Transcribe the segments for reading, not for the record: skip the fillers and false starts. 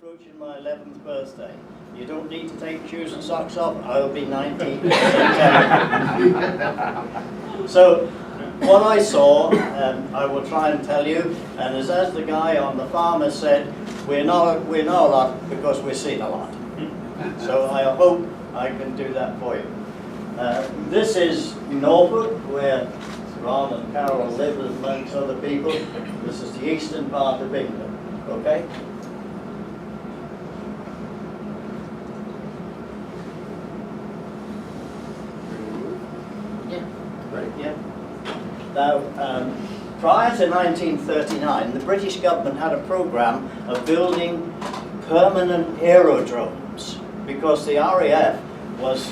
approaching my 11th birthday. You don't need to take shoes and socks off. I'll be 90 in September. So, what I saw, I will try and tell you, and as the guy on the farm has said, we know a lot because we've seen a lot. So I hope I can do that for you. This is Norfolk, where Ron and Carol live amongst other people. This is the eastern part of England, okay? Yeah, right, yeah. Now, prior to 1939, the British government had a program of building permanent aerodromes because the RAF was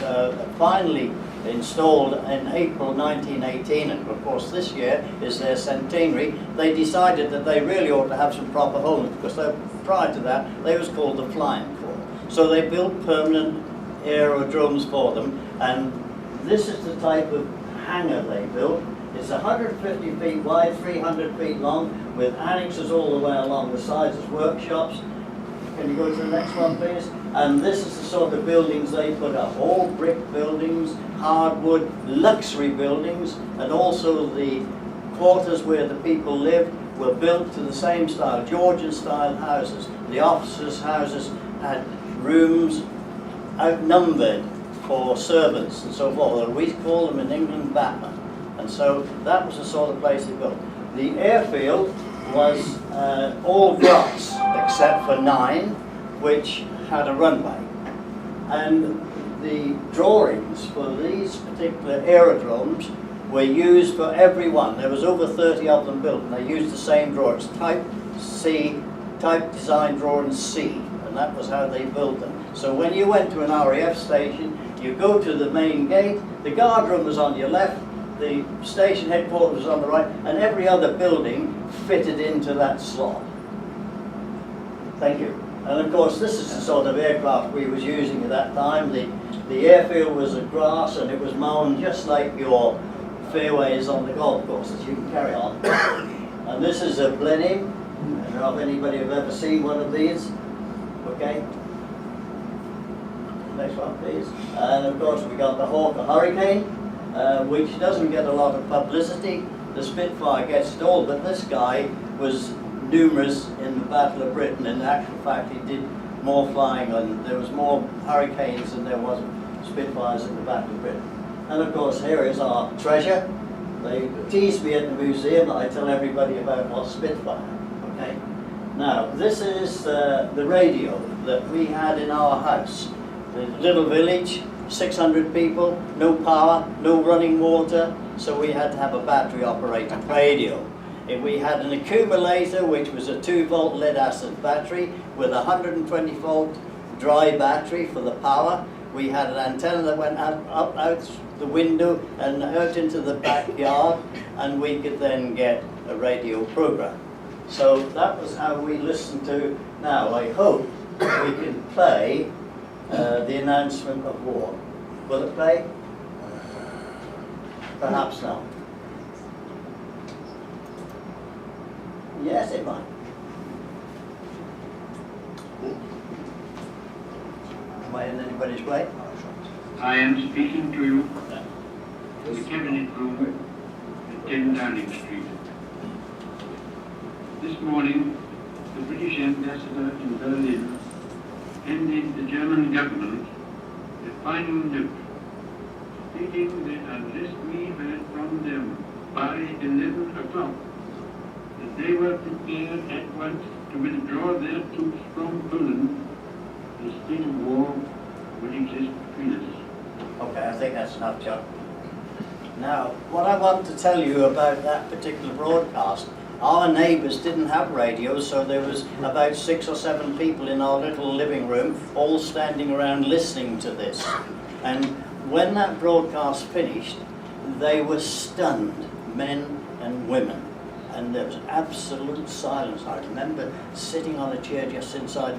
finally installed in April 1918, and of course this year is their centenary. They decided that they really ought to have some proper homes because prior to that they was called the Flying Corps. So they built permanent aerodromes for them, and this is the type of hangar they built. It's 150 feet wide, 300 feet long, with annexes all the way along the sides as workshops. Can you go to the next one, please? And this is the sort of buildings they put up. All brick buildings, hardwood, luxury buildings, and also the quarters where the people lived were built to the same style, Georgian-style houses. The officers' houses had rooms outnumbered for servants and so forth. We call them in England batmen. And so that was the sort of place they built. The airfield was all grass except for 9, which had a runway. And the drawings for these particular aerodromes were used for every one. There was over 30 of them built, and they used the same drawings, type C, type design drawing C, and that was how they built them. So when you went to an RAF station, you go to the main gate, the guard room was on your left, the station headquarters was on the right, and every other building fitted into that slot. Thank you. And of course, this is the sort of aircraft we was using at that time. The airfield was of grass, and it was mown just like your fairways on the golf courses. You can carry on. And this is a Blenheim. I don't know if anybody have ever seen one of these. Okay. Next one, please. And of course, we got the Hawker Hurricane, which doesn't get a lot of publicity. The Spitfire gets it all, but this guy was numerous in the Battle of Britain. In actual fact, he did more flying, and there was more Hurricanes than there was Spitfires in the Battle of Britain. And of course, here is our treasure. They tease me at the museum that I tell everybody about what's Spitfire. Okay. Now, this is the radio that we had in our house. The little village, 600 people, no power, no running water, so we had to have a battery-operated radio. We had an accumulator, which was a 2-volt lead-acid battery with a 120-volt dry battery for the power. We had an antenna that went up out the window and out into the backyard, and we could then get a radio program. So that was how we listened to. Now, I hope we can play the announcement of war. Will it play? Perhaps not. Yes, it might. Am I in anybody's way? I am speaking to you in the cabinet room at 10 Downing Street. This morning, the British ambassador in Berlin handed the German government a final note stating that unless we heard from them by 11 o'clock, that they were prepared at once to withdraw their troops from Poland, the state of war would exist between us. Okay, I think that's enough, John. Now, what I want to tell you about that particular broadcast, our neighbours didn't have radios, so there was about 6 or 7 people in our little living room, all standing around listening to this. And when that broadcast finished, they were stunned, men and women. And there was absolute silence. I remember sitting on a chair just inside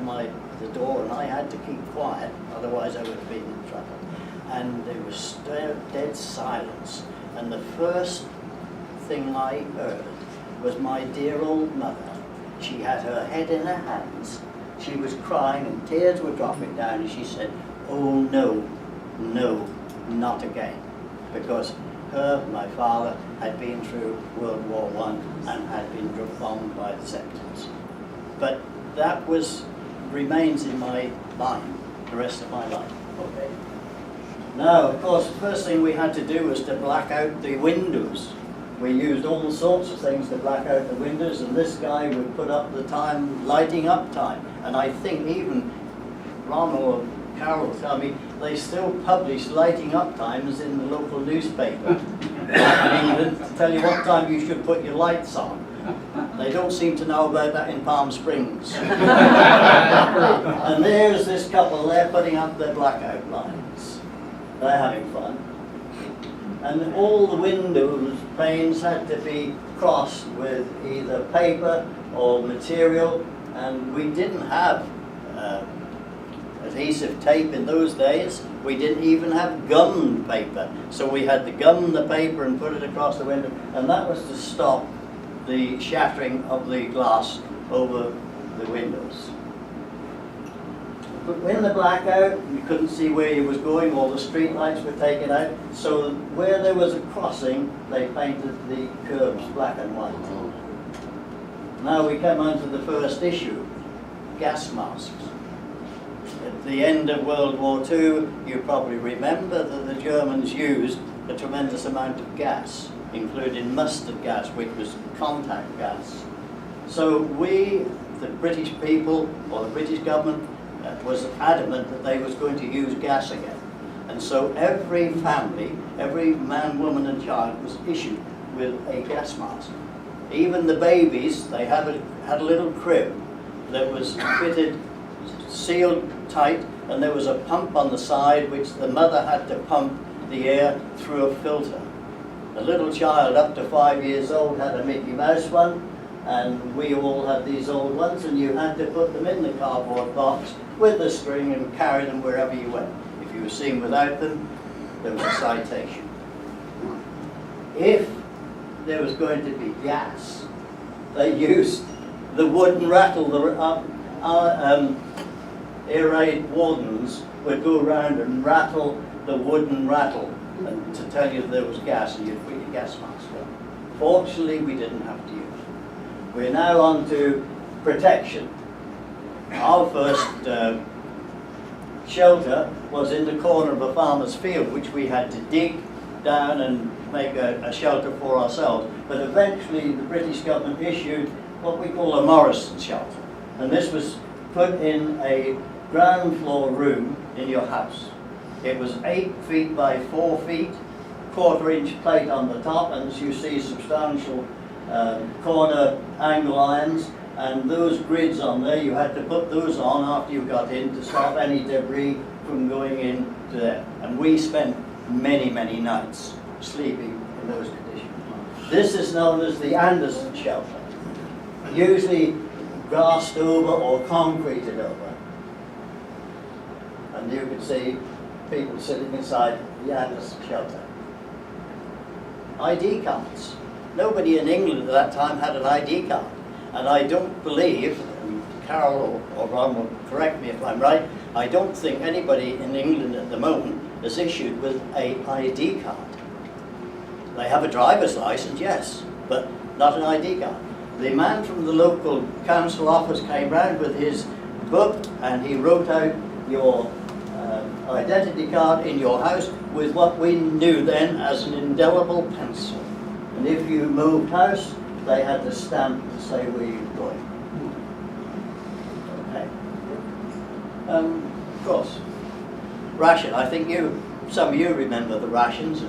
the door, and I had to keep quiet, otherwise I would have been in trouble. And there was dead silence. And the first thing I heard was my dear old mother. She had her head in her hands, She was crying and tears were dropping down, and she said, "Oh no, no, not again." Because my father, had been through World War I and had been bombed by the sectors. But that remains in my mind the rest of my life. Okay. Now, of course, the first thing we had to do was to black out the windows. We used all sorts of things to black out the windows, and this guy would put up the time, lighting up time. And I think even Ron or Carol tell me they still publish lighting up times in the local newspaper in England to tell you what time you should put your lights on. They don't seem to know about that in Palm Springs. And there's this couple, they're putting up their blackout lines. They're having fun. And all the windows panes had to be crossed with either paper or material, and we didn't have adhesive tape in those days. We didn't even have gummed paper, so we had to gum the paper and put it across the window, and that was to stop the shattering of the glass over the windows. But in the blackout, you couldn't see where you was going, all the street lights were taken out, so where there was a crossing, they painted the curves black and white. Now we come on to the first issue, gas masks. At the end of World War II, you probably remember that the Germans used a tremendous amount of gas, including mustard gas, which was contact gas. So we, the British people, or the British government, was adamant that they was going to use gas again. And so every family, every man, woman and child was issued with a gas mask. Even the babies, they had a little crib that was fitted, sealed tight, and there was a pump on the side which the mother had to pump the air through a filter. A little child up to 5 years old had a Mickey Mouse one, and we all had these old ones, and you had to put them in the cardboard box with the string and carry them wherever you went. If you were seen without them, there was a citation. If there was going to be gas, they used the wooden rattle. The air raid wardens would go around and rattle the wooden rattle and to tell you there was gas, and you'd put your gas mask on. Fortunately, we didn't have to use it. We're now on to protection. Our first shelter was in the corner of a farmer's field, which we had to dig down and make a shelter for ourselves. But eventually the British government issued what we call a Morrison shelter. And this was put in a ground floor room in your house. It was 8 feet by 4 feet, 1/4 inch plate on the top, and as you see, substantial corner angle irons, and those grids on there, you had to put those on after you got in to stop any debris from going in to there. And we spent many, many nights sleeping in those conditions. This is known as the Anderson shelter, usually grassed over or concreted over. And you can see people sitting inside the Anderson shelter. ID cards. Nobody in England at that time had an ID card. And I don't believe, and Carol or Ron will correct me if I'm right, I don't think anybody in England at the moment is issued with an ID card. They have a driver's license, yes, but not an ID card. The man from the local council office came round with his book and he wrote out your identity card in your house with what we knew then as an indelible pencil. And if you moved house, they had to stamp to say where you were going. Okay. Of course, ration. I think some of you remember the rations.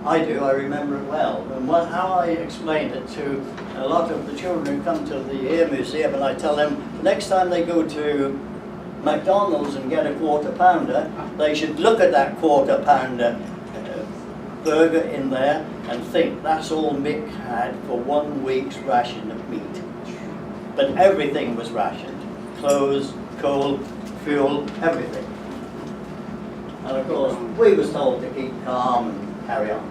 I do. I remember it well. And how I explained it to a lot of the children who come to the Air Museum, and I tell them the next time they go to McDonald's and get a 1/4 pounder, they should look at that 1/4 pounder burger in there and think that's all Mick had for 1 week's ration of meat. But everything was rationed. Clothes, coal, fuel, everything. And of course, we was told to keep calm and carry on.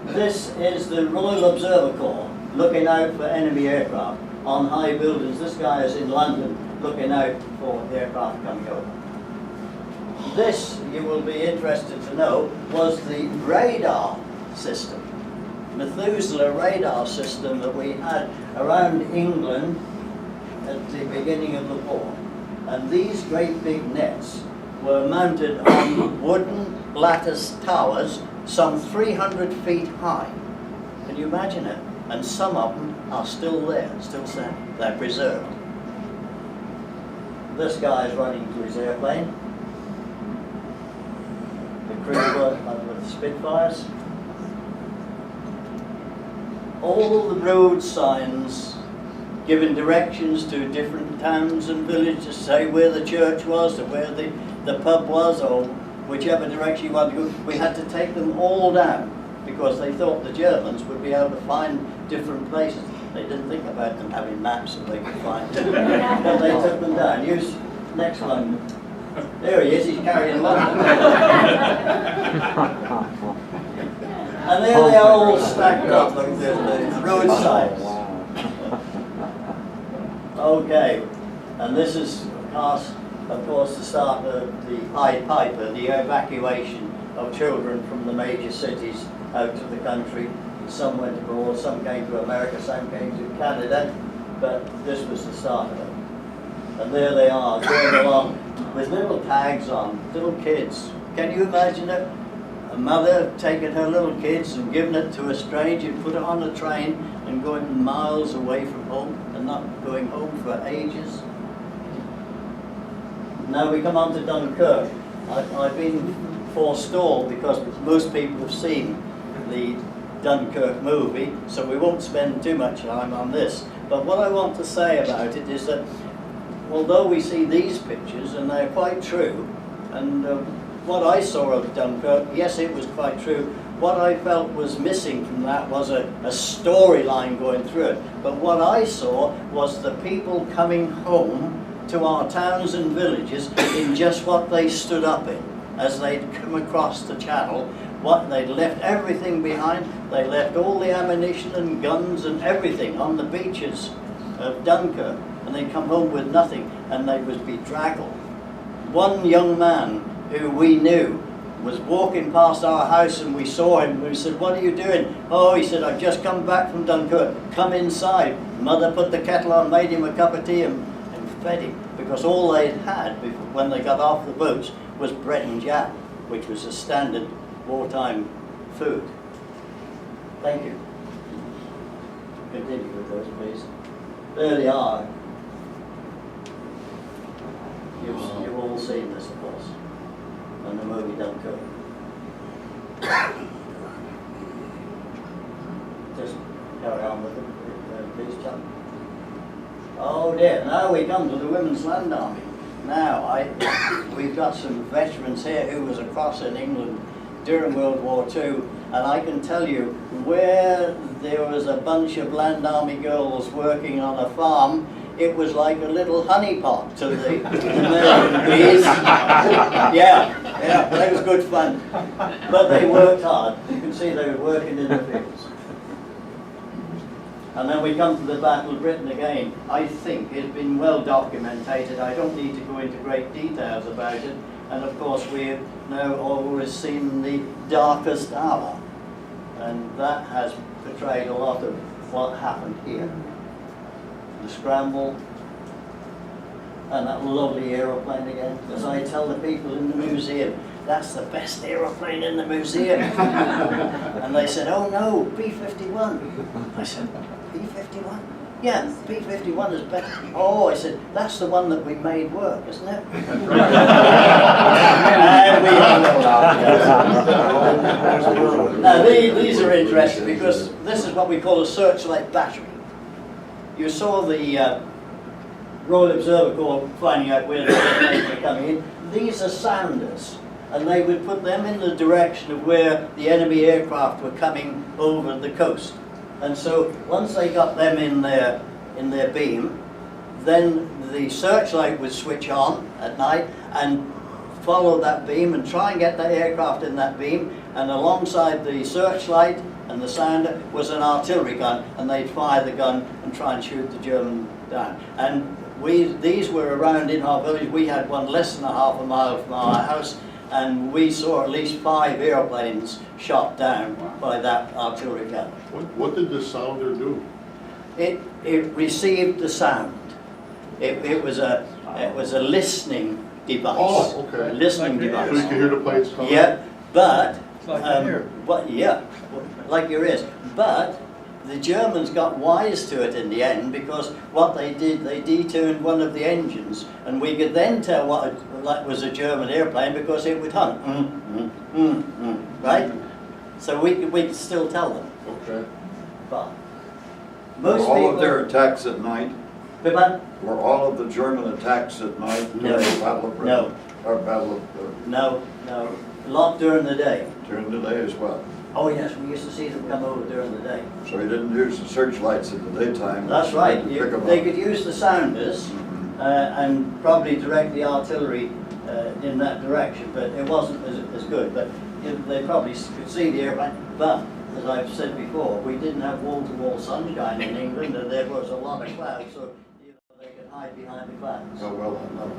This is the Royal Observer Corps looking out for enemy aircraft. on high buildings. This guy is in London looking out for aircraft coming over. This, you will be interested to know, was the radar system, Methuselah radar system that we had around England at the beginning of the war. And these great big nets were mounted on wooden lattice towers some 300 feet high. Can you imagine it? And some of them are still there, still standing. They're preserved. This guy is running to his airplane. The crew were with Spitfires. All the road signs giving directions to different towns and villages, say where the church was or where the pub was or whichever direction you wanted to go. We had to take them all down because they thought the Germans would be able to find different places. They didn't think about them having maps that they could find. But they took them down. Use next one. There he is, he's carrying London. And there they are all stacked up, like the road signs. Okay, and this is, of course, the start of the Pied Piper, the evacuation of children from the major cities out to the country. Some went abroad, some came to America, some came to Canada, but this was the start of it. And there they are, going along with little tags on, little kids. Can you imagine it? A mother taking her little kids and giving it to a stranger, put it on a train and going miles away from home and not going home for ages. Now we come on to Dunkirk. I've been forestalled because most people have seen the Dunkirk movie, so we won't spend too much time on this. But what I want to say about it is that although we see these pictures, and they're quite true, and what I saw of Dunkirk, yes, it was quite true. What I felt was missing from that was a storyline going through it. But what I saw was the people coming home to our towns and villages in just what they stood up in as they'd come across the channel. They'd left everything behind. They left all the ammunition and guns and everything on the beaches of Dunkirk, and they'd come home with nothing, and they was bedraggled. One young man who we knew was walking past our house, and we saw him. We said, "What are you doing?" "Oh," he said, "I've just come back from Dunkirk." "Come inside." Mother put the kettle on, made him a cup of tea and fed him, because all they'd had when they got off the boats was bread and jam, which was a standard wartime food. Thank you. Continue with those, please. There they are. You've all seen this, of course, in the movie Dunkirk. Just carry on with it, please, Chuck. Oh dear, now we come to the Women's Land Army. Now, we've got some veterans here who was across in England during World War II, and I can tell you where there was a bunch of Land Army girls working on a farm, it was like a little honeypot to the American bees. Yeah, that was good fun. But they worked hard. You can see they were working in the fields. And then we come to the Battle of Britain again. I think it's been well documented. I don't need to go into great details about it. And of course we've now always seen the darkest hour. And that has portrayed a lot of what happened here. The scramble, and that lovely aeroplane again. As I tell the people in the museum, that's the best aeroplane in the museum. And they said, "Oh no, B-51. I said, "B-51? Yeah, B-51 is better." "Oh," I said, "that's the one that we made work, isn't it?" And we now these are interesting because this is what we call a searchlight battery. You saw the Royal Observer Corps finding out where the airplanes were coming in. These are sounders, and they would put them in the direction of where the enemy aircraft were coming over the coast. And so once they got them in their beam, then the searchlight would switch on at night and follow that beam and try and get the aircraft in that beam, and alongside the searchlight and the sounder was an artillery gun, and they'd fire the gun and try and shoot the German down. And these were around in our village. We had one less than a half a mile from our house, and we saw at least 5 airplanes shot down by that artillery gun. What did the sounder do? It received the sound. It was a listening device. Oh, okay. A listening So device. you can hear the planes coming? Yeah, but Like an ear. like your ears. But the Germans got wise to it in the end, because what they did, they detuned one of the engines, and we could then tell what that was a German airplane because it would hum, right? So we could still tell them. Okay. But Were most all people. of their attacks at night? But Were all of the German attacks at night No. during the Battle of Britain? No. Or Battle of no, a lot during the day. during the day as well? Oh yes, we used to see them come over during the day. So you didn't use the searchlights in the daytime? That's right. to pick 'em They up. could use the sounders and probably direct the artillery in that direction, but it wasn't as good. But they probably could see the airplane. But as I've said before, we didn't have wall-to-wall sunshine in England, and there was a lot of clouds, so they could hide behind the clouds. Oh, well, no.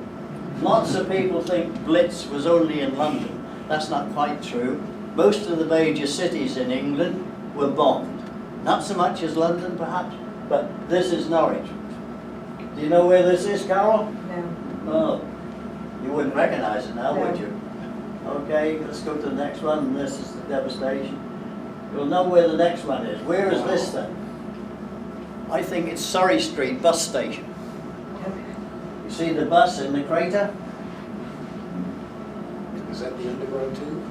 Lots of people think Blitz was only in London. That's not quite true. Most of the major cities in England were bombed. Not so much as London, perhaps, but this is Norwich. Do you know where this is, Carol? No. Oh, you wouldn't recognize it now, No. would you? Okay, let's go to the next one, and this is the devastation. You'll know where the next one is. Where is this then? I think it's Surrey Street bus station. You see the bus in the crater? Is that the underground tube?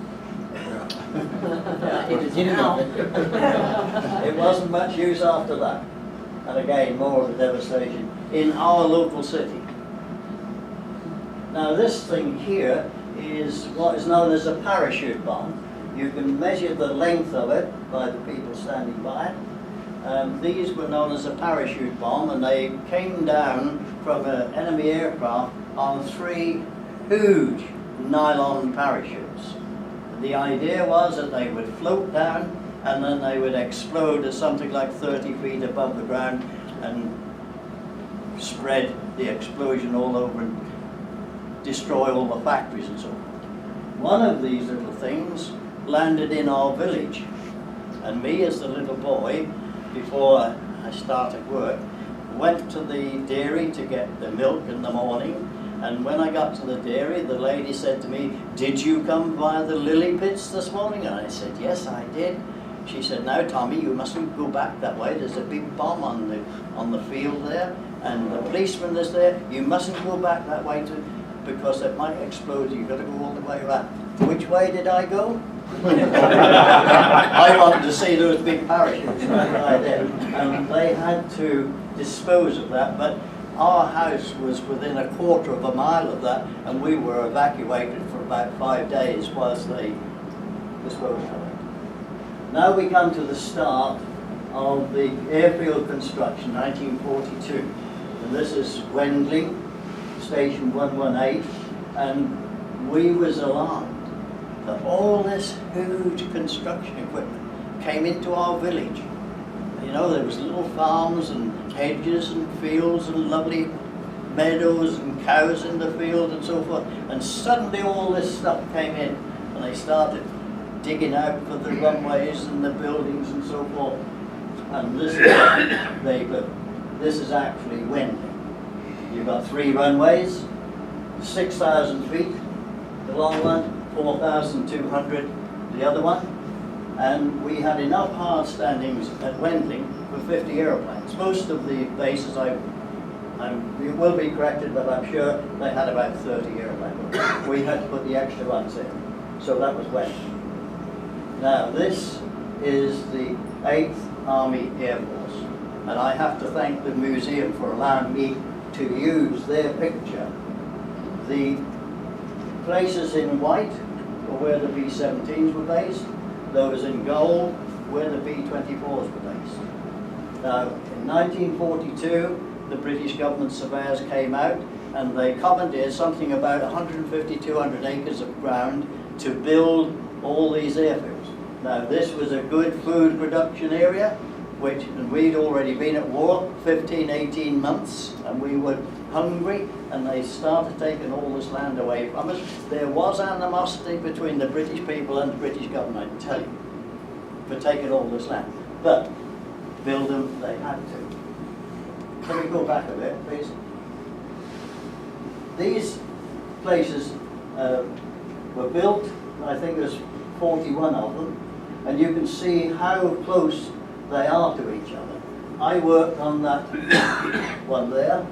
It is now. It wasn't much use after that. And again, more of the devastation in our local city. Now this thing here is what is known as a parachute bomb. You can measure the length of it by the people standing by it. These were known as a parachute bomb, and they came down from an enemy aircraft on 3 huge nylon parachutes. The idea was that they would float down and then they would explode at something like 30 feet above the ground and spread the explosion all over and destroy all the factories and so forth. One of these little things landed in our village, and me as the little boy, before I started work, went to the dairy to get the milk in the morning. And when I got to the dairy, the lady said to me, "Did you come via the lily pits this morning?" And I said, "Yes, I did." She said, "Now, Tommy, you mustn't go back that way. There's a big bomb on the field there, and the policeman is there. You mustn't go back that way because it might explode. You've got to go all the way around." Which way did I go? I wanted to see those big parachutes. I did. And they had to dispose of that, but our house was within a quarter of a mile of that, and we were evacuated for about 5 days whilst they disposed of it. Now we come to the start of the airfield construction, 1942. And this is Wendling, Station 118, and we was alarmed that all this huge construction equipment came into our village. You know, there was little farms and hedges and fields and lovely meadows and cows in the field and so forth. And suddenly all this stuff came in, and they started digging out for the runways and the buildings and so forth. And this is what they built. This is actually Wendling. You've got 3 runways, 6,000 feet, the long one, 4,200 the other one. And we had enough hard standings at Wendling for 50 aeroplanes. Most of the bases, it will be corrected, but I'm sure they had about 30 airplanes. We had to put the extra ones in. So that was Wendling. Now this is the 8th Army Air Force. And I have to thank the museum for allowing me to use their picture. The places in white were where the B-17s were based. Those in gold where the B-24s were based. Now, in 1942, the British government surveyors came out and they commandeered something about 150, 200 acres of ground to build all these airfields. Now this was a good food production area, which, and we'd already been at war 15, 18 months, and we were hungry, and they started taking all this land away from us. There was animosity between the British people and the British government, I can tell you, for taking all this land. But build them, they had to. Can we go back a bit, please? These places were built, I think there's 41 of them, and you can see how close they are to each other. I worked on that one there,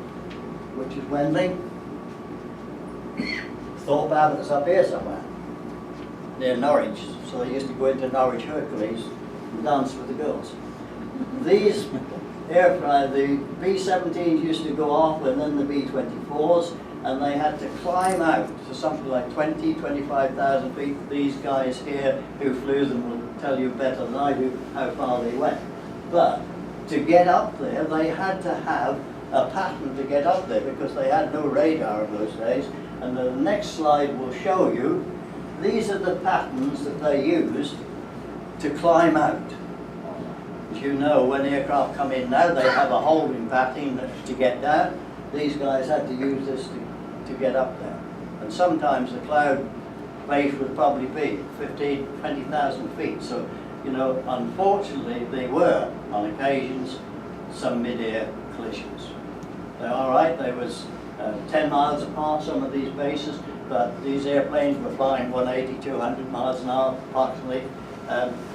which is Wembley. Thorpe Abbott's up here somewhere, near Norwich. So they used to go into Norwich Hercules and dance with the girls. These aircraft, the B-17s used to go off, and then the B-24s, and they had to climb out to something like 20, 25,000 feet. These guys here who flew them will tell you better than I do how far they went. But to get up there, they had to have a pattern to get up there because they had no radar in those days. And the next slide will show you, these are the patterns that they used to climb out. As you know, when aircraft come in now, they have a holding pattern to get down. These guys had to use this to get up there. And sometimes the cloud base would probably be 15, 20,000 feet. So, you know, unfortunately, they were, on occasions, some mid-air collisions. They're all right, they was 10 miles apart, some of these bases, but these airplanes were flying 180, 200 miles an hour approximately.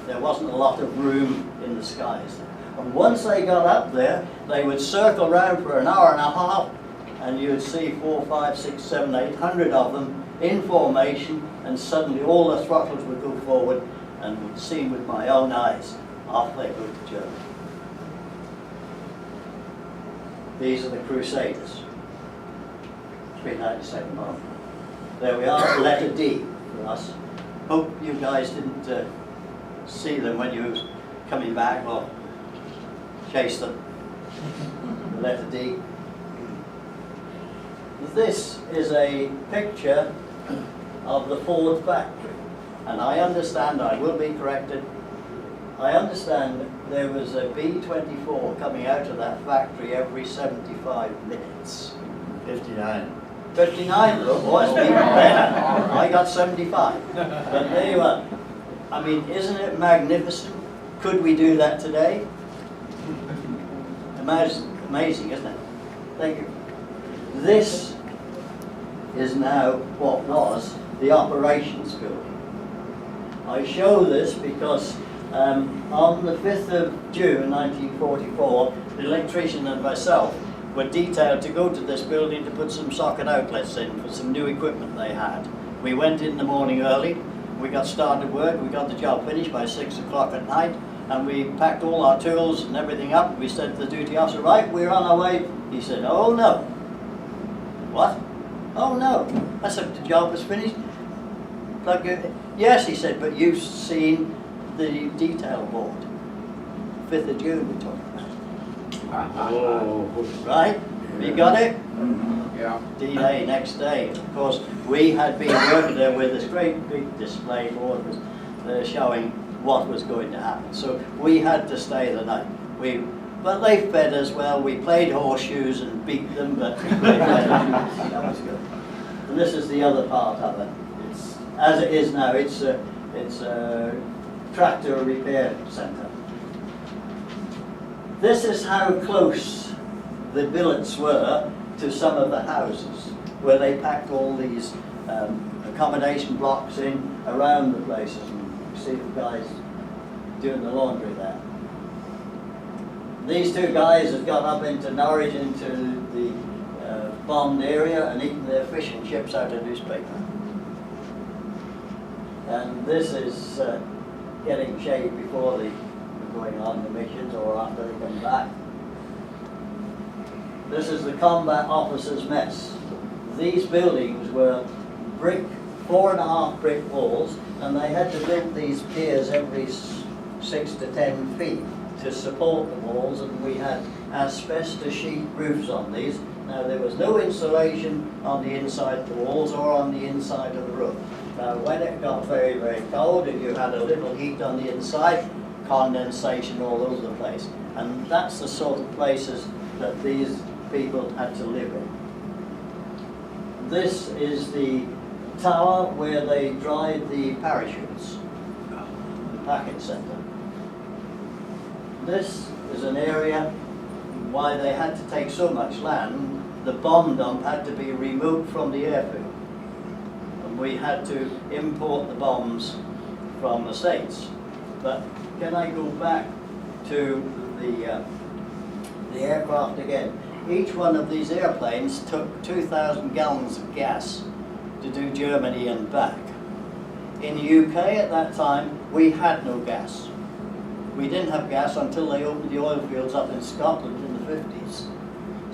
There wasn't a lot of room in the skies. And once they got up there, they would circle around for an hour and a half, and you would see 4, 5, 6, 7, 800 of them in formation, and suddenly all the throttles would go forward, and would see with my own eyes, off they go to Germany. These are the Crusaders. 392nd bomb. There we are, letter D for us. Hope you guys didn't see them when you were coming back or chase them. The letter D. This is a picture of the Ford factory. And I understand, I will be corrected, I understand there was a B-24 coming out of that factory every 75 minutes. 59. 59, look, oh, it's even better. I got 75. But there you are. I mean, isn't it magnificent? Could we do that today? Amazing, isn't it? Thank you. This is now what was the operations building. I show this because on the 5th of June 1944, the electrician and myself were detailed to go to this building to put some socket outlets in for some new equipment they had. We went in the morning early, we got started work, we got the job finished by 6 o'clock at night, and we packed all our tools and everything up. We said to the duty officer, right, we're on our way. He said, oh no. What? Oh no. I said, the job was finished. Plug it in. Yes, he said, but you've seen the detail board. 5th of June we're talking about. Oh. Right? You got it? Yeah. D-Day, next day. Of course, we had been working there with this great big display board showing what was going to happen. So we had to stay the night. But they fed us well. We played horseshoes and beat them, but they fed us. That was good. And this is the other part of it. It's, as it is now, it's a tractor repair centre. This is how close the billets were to some of the houses, where they packed all these accommodation blocks in around the places. And you see the guys doing the laundry there. These two guys had gone up into Norwich, into the bombed area, and eaten their fish and chips out of newspaper. And this is getting shaved before they were going on the missions or after they come back. This is the combat officers' mess. These buildings were brick, 4.5 brick walls, and they had to build these piers every 6 to 10 feet to support the walls, and we had asbestos sheet roofs on these. Now there was no insulation on the inside of the walls or on the inside of the roof. Now, when it got very, very cold, and you had a little heat on the inside, condensation all over the place. And that's the sort of places that these people had to live in. This is the tower where they dried the parachutes, the packet center. This is an area why they had to take so much land. The bomb dump had to be removed from the airfield. And we had to import the bombs from the States. But can I go back to the aircraft again? Each one of these airplanes took 2,000 gallons of gas to do Germany and back. In the UK at that time, we had no gas. We didn't have gas until they opened the oil fields up in Scotland in the 50s.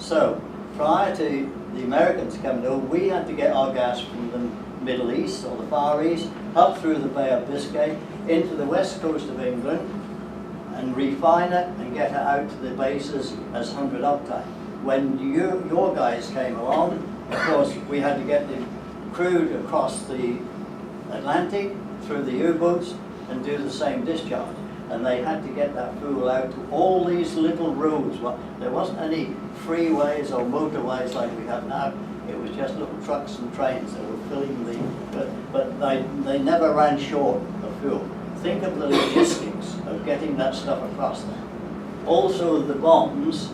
So, prior to the Americans coming over, we had to get our gas from the Middle East or the Far East, up through the Bay of Biscay, into the west coast of England, and refine it and get it out to the bases as 100 octane. When your guys came along, of course, we had to get the crude across the Atlantic through the U-boats and do the same discharge. And they had to get that fuel out to all these little roads. Well, there wasn't any freeways or motorways like we have now. It was just little trucks and trains that were filling the, but they never ran short of fuel. Think of the logistics of getting that stuff across there. Also the bombs,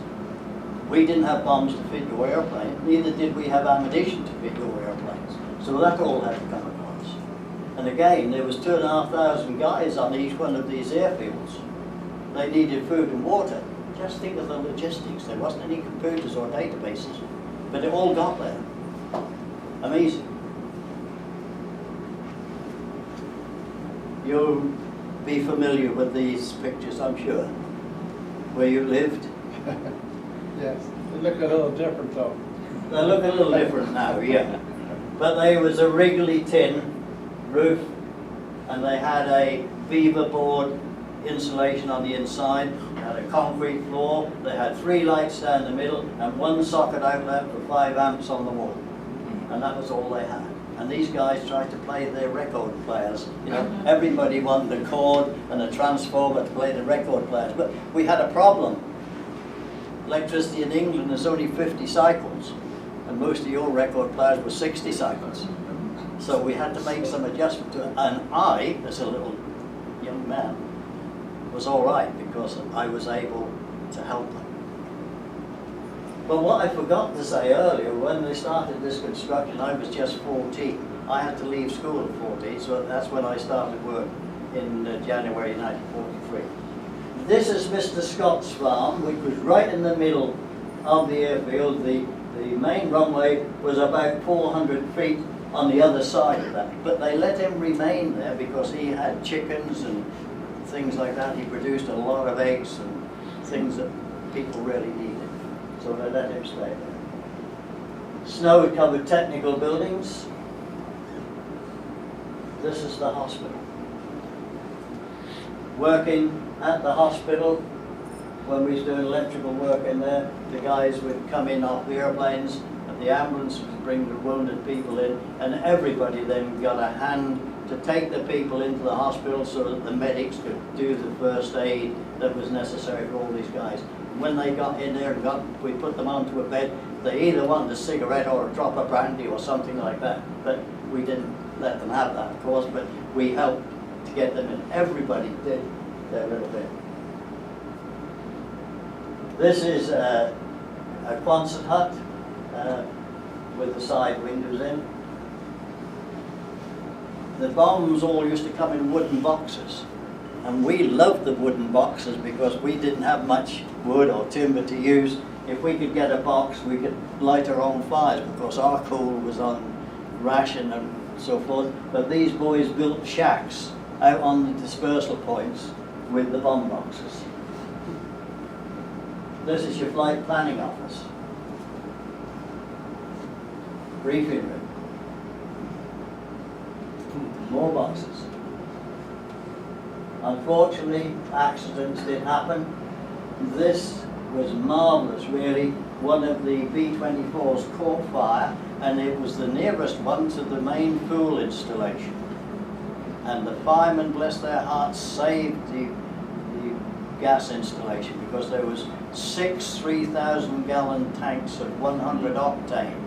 we didn't have bombs to fit your airplane, neither did we have ammunition to fit your airplanes. So that all had to come across. And again, there was 2,500 guys on each one of these airfields. They needed food and water. Just think of the logistics. There wasn't any computers or databases, but it all got there. Amazing. You'll be familiar with these pictures, I'm sure, where you lived. Yes, they look a little different though. They look a little different now, yeah. But there was a wriggly tin roof, and they had a beaver board insulation on the inside, they had a concrete floor, they had 3 lights down the middle, and 1 socket outlet for 5 amps on the wall. And that was all they had. And these guys tried to play their record players. You know, everybody wanted a cord and a transformer to play the record players. But we had a problem. Electricity in England is only 50 cycles, and most of your record players were 60 cycles. So we had to make some adjustment to it. And I, as a little young man, was all right because I was able to help them. But what I forgot to say earlier, when they started this construction, I was just 14. I had to leave school at 14, so that's when I started work in January 1943. This is Mr. Scott's farm, which was right in the middle of the airfield. The main runway was about 400 feet on the other side of that. But they let him remain there because he had chickens and things like that. He produced a lot of eggs and things that people really needed. So they let him stay there. Snow covered technical buildings. This is the hospital. Working at the hospital, when we was doing electrical work in there, the guys would come in off the airplanes and the ambulance would bring the wounded people in, and everybody then got a hand to take the people into the hospital so that the medics could do the first aid that was necessary for all these guys. When they got in there and we put them onto a bed, they either wanted a cigarette or a drop of brandy or something like that. But we didn't let them have that, of course, but we helped to get them in. Everybody did their little bit. This is a Quonset hut with the side windows in. The bombs all used to come in wooden boxes. And we loved the wooden boxes because we didn't have much wood or timber to use. If we could get a box, we could light our own fires because our coal was on ration and so forth. But these boys built shacks out on the dispersal points with the bomb boxes. This is your flight planning office. Briefing room. More boxes. Unfortunately, accidents did happen. This was marvelous, really. One of the B-24s caught fire and it was the nearest one to the main pool installation. And the firemen, bless their hearts, saved the gas installation because there was 6 3,000-gallon tanks of 100 octane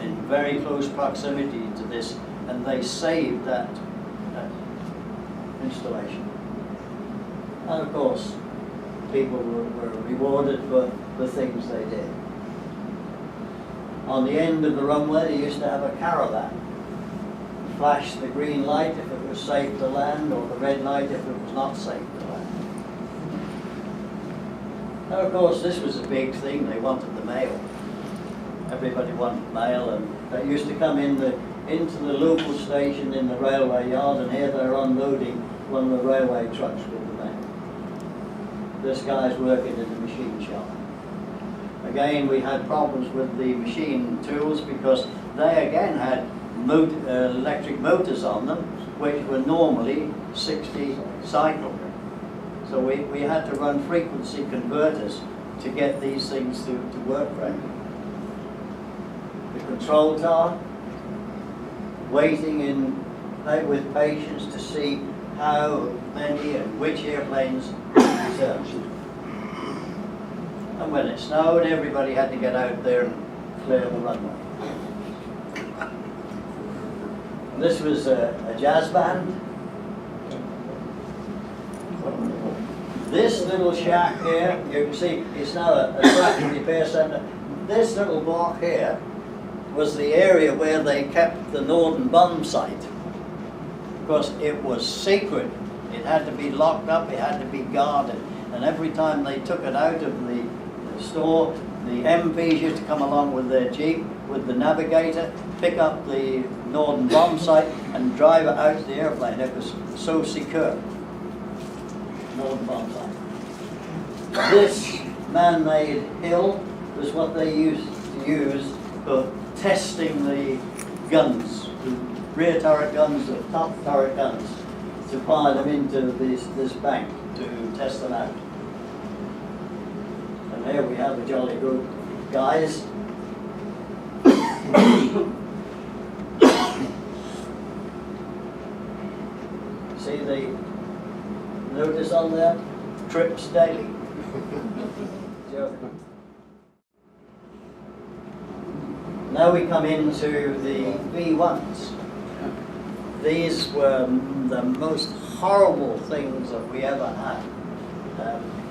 in very close proximity to this, and they saved that installation. And of course, people were rewarded for the things they did. On the end of the runway, they used to have a caravan. Flash the green light if it was safe to land, or the red light if it was not safe to land. Now, of course, this was a big thing. They wanted the mail. Everybody wanted mail, and they used to come into the local station in the railway yard, and here they're unloading one of the railway trucks with the mail. This guy's working in the machine shop. Again, we had problems with the machine tools because they again had electric motors on them, which were normally 60 cycle. So we had to run frequency converters to get these things to work right. The control tower, waiting with patience to see how many and which airplanes returned. And when it snowed, everybody had to get out there and clear the runway. This was a jazz band. This little shack here, you can see it's now a track repair centre. This little block here was the area where they kept the Norden bomb site. Because it was secret. It had to be locked up, it had to be guarded. And every time they took it out of the store, the MPs used to come along with their Jeep, with the navigator, pick up the Norden bomb site and drive it out to the airplane. It was so secure. Norden bomb site. This man-made hill was what they used to use for testing the guns, the rear turret guns, the top turret guns, to fire them into this bank to test them out. And there we have a jolly good guys. See the notice on there? Trips daily. Now we come into the V1s. These were the most horrible things that we ever had.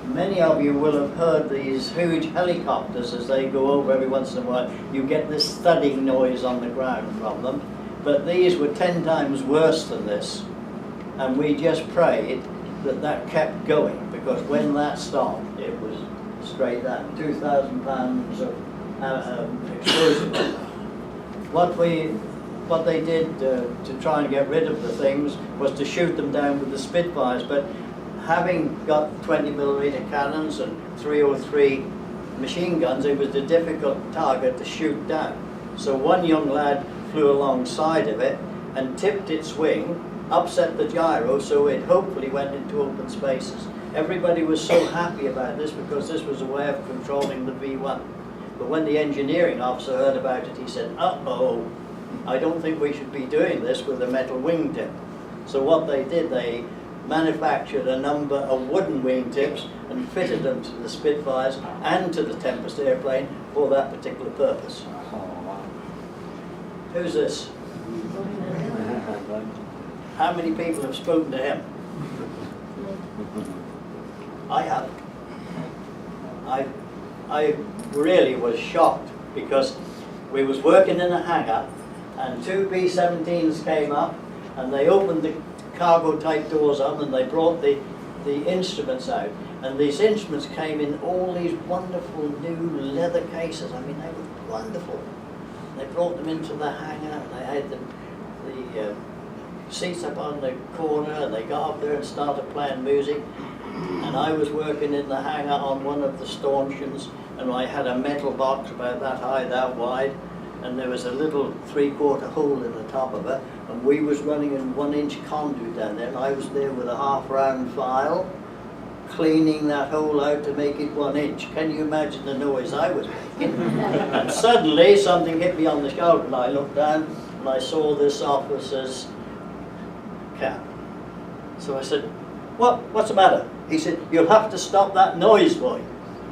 Many of you will have heard these huge helicopters as they go over every once in a while. You get this thudding noise on the ground from them. But these were 10 times worse than this. And we just prayed that that kept going, because when that stopped, it was straight down. 2,000 pounds of explosive. What they did to try and get rid of the things was to shoot them down with the Spitfires, but having got 20mm cannons and 303 machine guns, it was a difficult target to shoot down. So one young lad flew alongside of it and tipped its wing, upset the gyro, so it hopefully went into open spaces. Everybody was so happy about this because this was a way of controlling the V1. But when the engineering officer heard about it, he said, uh-oh, I don't think we should be doing this with a metal wingtip. So what they did, they manufactured a number of wooden wingtips and fitted them to the Spitfires and to the Tempest airplane for that particular purpose. Who's this? How many people have spoken to him? I have. I really was shocked because we was working in a hangar and 2 B-17s came up and they opened the cargo type doors on and they brought the instruments out, and these instruments came in all these wonderful new leather cases. I mean, they were wonderful. They brought them into the hangar and they had the seats up on the corner, and they got up there and started playing music. And I was working in the hangar on one of the stanchions, and I had a metal box about that high, that wide, and there was a little 3/4 hole in the top of it, and we was running a 1-inch conduit down there, and I was there with a half-round file, cleaning that hole out to make it 1 inch. Can you imagine the noise I was making? And suddenly something hit me on the shoulder, and I looked down and I saw this officer's cap. So I said, what's the matter? He said, you'll have to stop that noise, boy.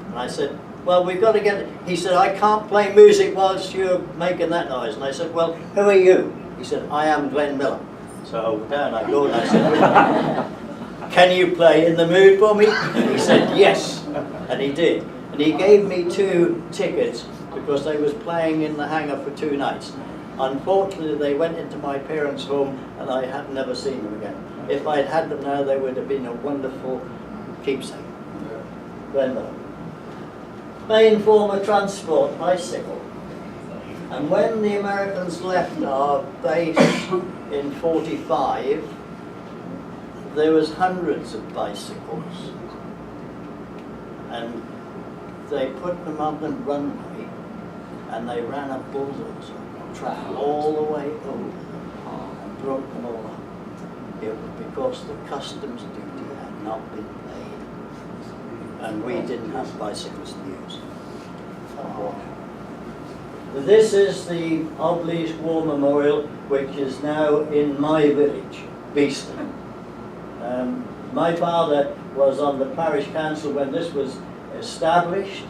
And I said, well, we've got to get it. He said, I can't play music whilst you're making that noise. And I said, well, who are you? He said, I am Glenn Miller. So down I go and I said, can you play In the Mood for me? And he said, yes. And he did. And he gave me 2 tickets because they was playing in the hangar for 2 nights. Unfortunately, they went into my parents' home and I had never seen them again. If I'd had them now, they would have been a wonderful keepsake. Glenn Miller. Main form of transport, bicycle. And when the Americans left our base in 45, there was hundreds of bicycles. And they put them on the runway and they ran a bulldozer track all the way over them and broke them all up. It was because the customs duty had not been paid. And we didn't have bicycles to use. This is the Obelisk War Memorial, which is now in my village, Beeston. My father was on the parish council when this was established,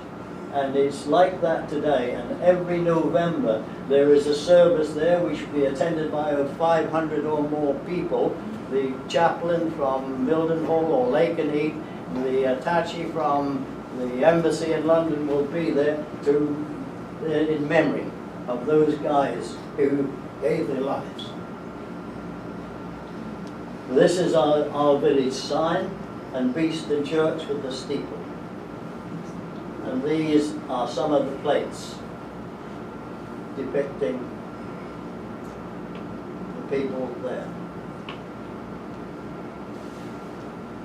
and it's like that today. And every November there is a service there which will be attended by over 500 or more people. The chaplain from Mildenhall or Lakenheath, the attaché from the embassy in London will be there in memory of those guys who gave their lives. This is our village sign and Beeston Church with the steeple. And these are some of the plates depicting the people there.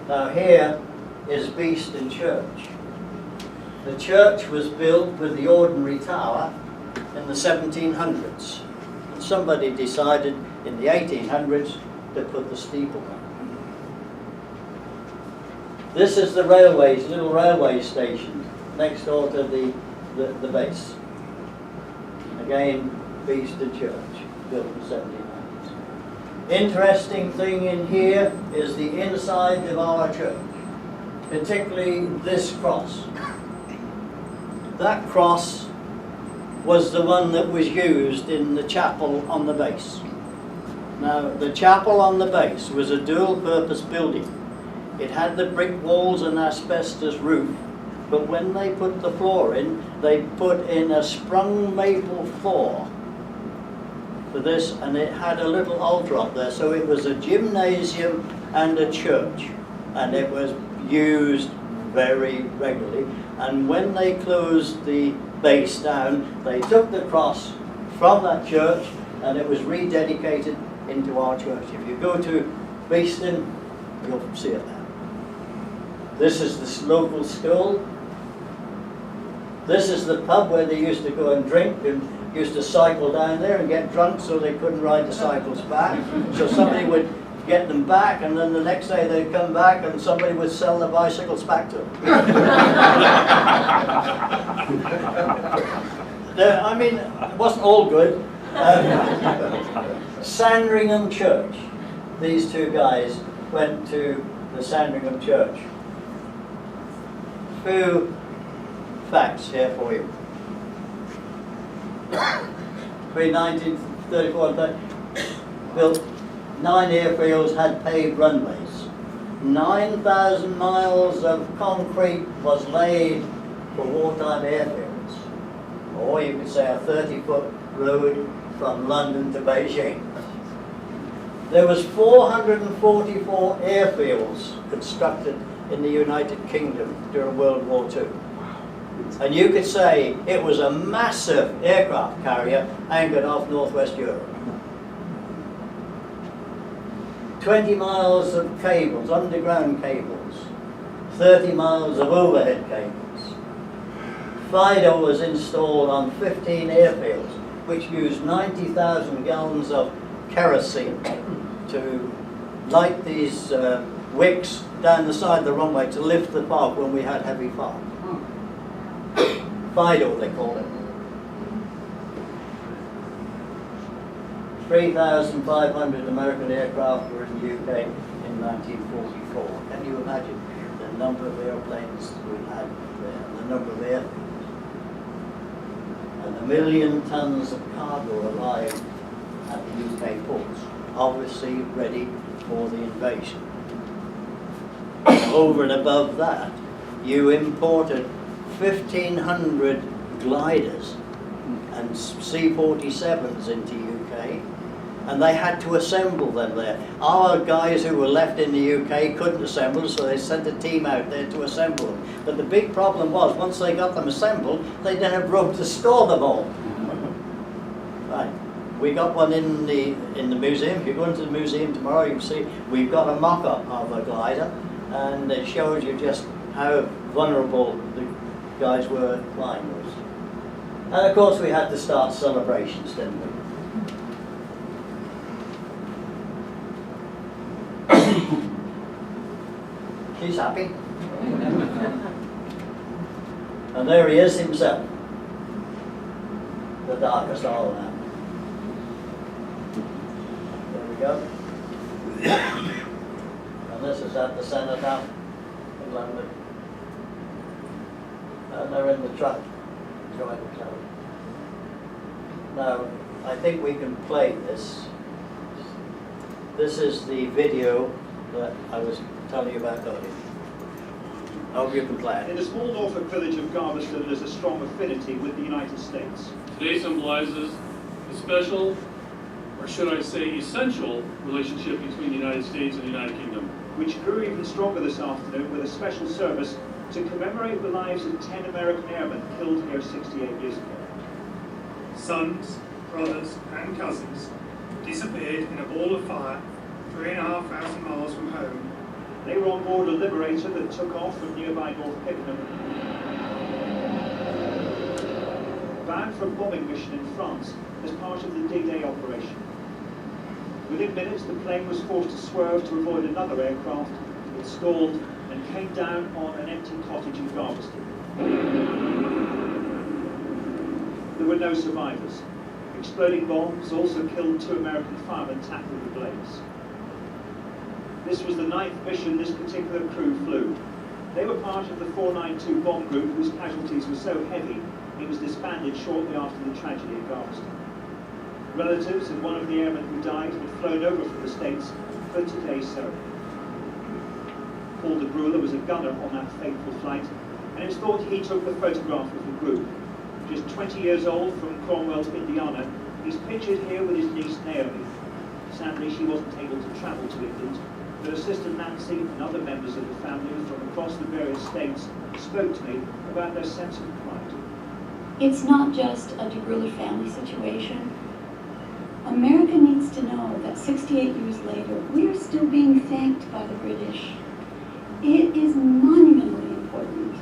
Now here is Beeston Church. The church was built with the ordinary tower in the 1700s. And somebody decided in the 1800s to put the steeple on. This is the railways, little railway station next door to the base. Again, Beeston Church, built in the 1700s. Interesting thing in here is the inside of our church, particularly this cross. That cross was the one that was used in the chapel on the base. Now, the chapel on the base was a dual-purpose building. It had the brick walls and asbestos roof, but when they put the floor in, they put in a sprung maple floor for this, and it had a little altar up there, so it was a gymnasium and a church, and it was used very regularly. And when they closed the base down, they took the cross from that church and it was rededicated into our church. If you go to Beeston, you'll see it there. This is the local school. This is the pub where they used to go and drink and used to cycle down there and get drunk so they couldn't ride the cycles back. So somebody would get them back, and then the next day they'd come back and somebody would sell the bicycles back to them. I mean, it wasn't all good. Sandringham Church. These 2 guys went to the Sandringham Church. Few facts here for you. Between 1934 and 30, built 9 airfields, had paved runways. 9,000 miles of concrete was laid for wartime airfields. Or you could say a 30-foot road from London to Beijing. There was 444 airfields constructed in the United Kingdom during World War II. And you could say it was a massive aircraft carrier anchored off northwest Europe. 20 miles of cables, underground cables, 30 miles of overhead cables. FIDO was installed on 15 airfields, which used 90,000 gallons of kerosene to light these wicks down the side of the runway to lift the fog when we had heavy fog. Fido, they call it. 3,500 American aircraft were in the UK in 1944. Can you imagine the number of airplanes we had there, the number of airfields? And 1 million tons of cargo arrived at the UK ports, obviously ready for the invasion. Over and above that, you imported 1,500 gliders and C-47s into UK, and they had to assemble them there. Our guys who were left in the UK couldn't assemble, so they sent a team out there to assemble them. But the big problem was, once they got them assembled, they didn't have room to store them all. Right. We got one in the museum. If you go into the museum tomorrow, you can see we've got a mock-up of a glider, and it shows you just how vulnerable the guys were flying with. And of course we had to start celebrations, didn't we? She's happy. And there he is himself, the darkest of all now. There we go. And this is at the Senate House in London. And they're in the truck enjoying themselves. Now, I think we can play this. This is the video that I was telling you about earlier. I hope you can play In it. the small Norfolk village of Galveston, there's a strong affinity with the United States. Today symbolizes the special, or should I say essential, relationship between the United States and the United Kingdom. Which grew even stronger this afternoon with a special service to commemorate the lives of 10 American airmen killed here 68 years ago. Sons, brothers, and cousins disappeared in a ball of fire 3,500 miles from home. They were on board a Liberator that took off from nearby North Pickenham, bound for a bombing mission in France as part of the D-Day operation. Within minutes, the plane was forced to swerve to avoid another aircraft. It stalled and came down on an empty cottage in Galveston. There were no survivors. Exploding bombs also killed 2 American firemen tackled the blaze. This was the 9th mission this particular crew flew. They were part of the 492 bomb group whose casualties were so heavy it was disbanded shortly after the tragedy at Galveston. Relatives of one of the airmen who died had flown over from the States for today's ceremony. Paul de Bruler was a gunner on that fateful flight, and it's thought he took the photograph of the group. Just 20 years old, from Cromwell, Indiana, he's pictured here with his niece Naomi. Sadly, she wasn't able to travel to England, but her sister Nancy and other members of the family from across the various states spoke to me about their sense of pride. It's not just a de Bruler family situation. America needs to know that 68 years later, we are still being thanked by the British. It is monumentally important.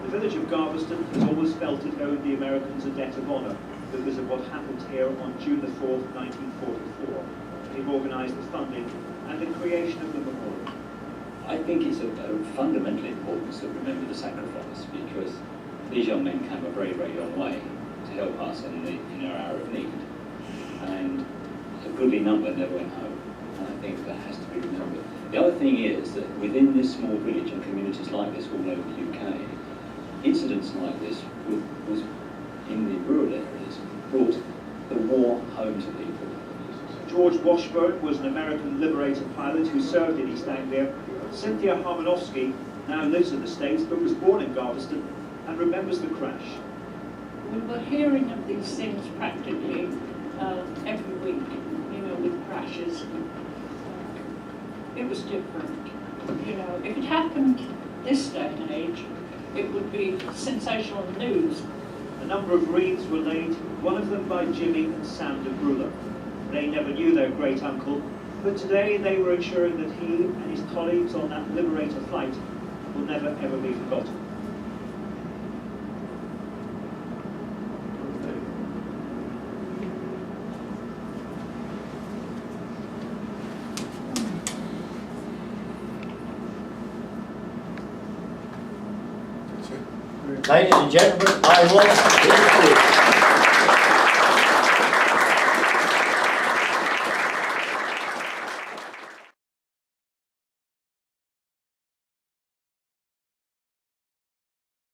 The village of Galveston has always felt it owed the Americans a debt of honour because of what happened here on June the 4th, 1944. They've organised the funding and the creation of the memorial. I think it's of fundamental importance that we remember the sacrifice, because these young men came a very, very long way to help us in our hour of need. And a goodly number never went home, and I think that has to be remembered. The other thing is that within this small village and communities like this all over the UK, incidents like this was in the rural areas brought the war home to people. George Washburn was an American Liberator pilot who served in East Anglia. Cynthia Harmanovsky now lives in the States but was born in Galveston and remembers the crash. We were hearing of these things practically every week, with crashes. It was different. If it happened this day and age, it would be sensational news. A number of wreaths were laid, one of them by Jimmy and Sam de Bruler. They never knew their great uncle, but today they were ensuring that he and his colleagues on that Liberator flight will never ever be forgotten. Ladies and gentlemen, I will.